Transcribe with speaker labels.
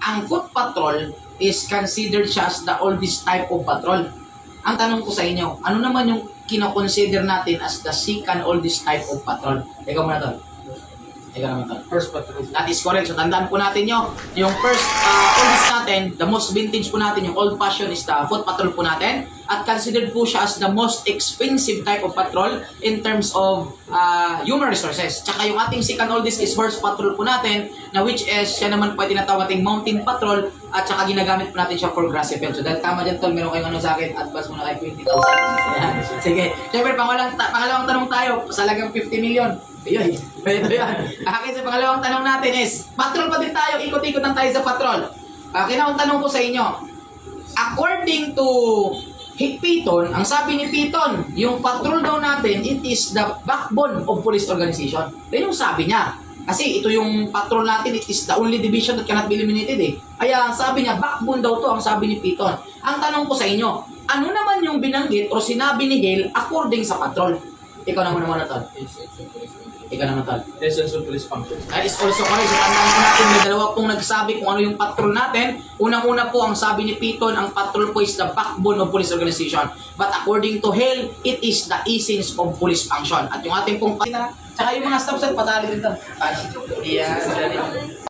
Speaker 1: ang foot patrol is considered siya as the oldest type of patrol. Ang tanong ko sa inyo, ano naman yung kinoconsider natin as the second oldest type of patrol? Ikaw muna tol. Ikaw naman tol.
Speaker 2: First patrol.
Speaker 1: That is correct. So tandaan po natin yung first oldest natin, the most vintage po natin, yung old fashion is the foot patrol po natin. At considered po siya as the most expensive type of patrol in terms of human resources. Tsaka yung ating second oldest is horse patrol po natin, na which is siya naman po tinatawag nating mountain patrol, at tsaka ginagamit po natin siya for grassy field. So dahil tama dyan tol, meron kayong ano sa akin, advance muna kayo 20,000. Ayan. Sige. Siyempre, pangalawang tanong tayo, salagang 50 million. Ayun. Ito yan. Akin sa pangalawang tanong natin is, patrol pa din tayo, ikot-ikot lang tayo sa patrol. Kinaong tanong ko sa inyo, according to Piton, ang sabi ni Piton, yung patrol daw natin, it is the backbone of police organization. Yan yung sabi niya. Kasi ito yung patrol natin, it is the only division that cannot be eliminated eh. Kaya ang sabi niya, backbone daw to, ang sabi ni Piton. Ang tanong ko sa inyo, ano naman yung binanggit o sinabi ni Hale according sa patrol? Ikaw naman naman natin. Ikaw naman tol.
Speaker 2: Essence of police function.
Speaker 1: That is also correct. So tandaan po natin, may dalawa pong nagsabi kung ano yung patrol natin. Unang-una po, ang sabi ni Piton, ang patrol po is the backbone of police organization. But according to Hale, it is the essence of police function. At yung ating pong tsaka yung mga staff, sir, patali rin ito. Yan,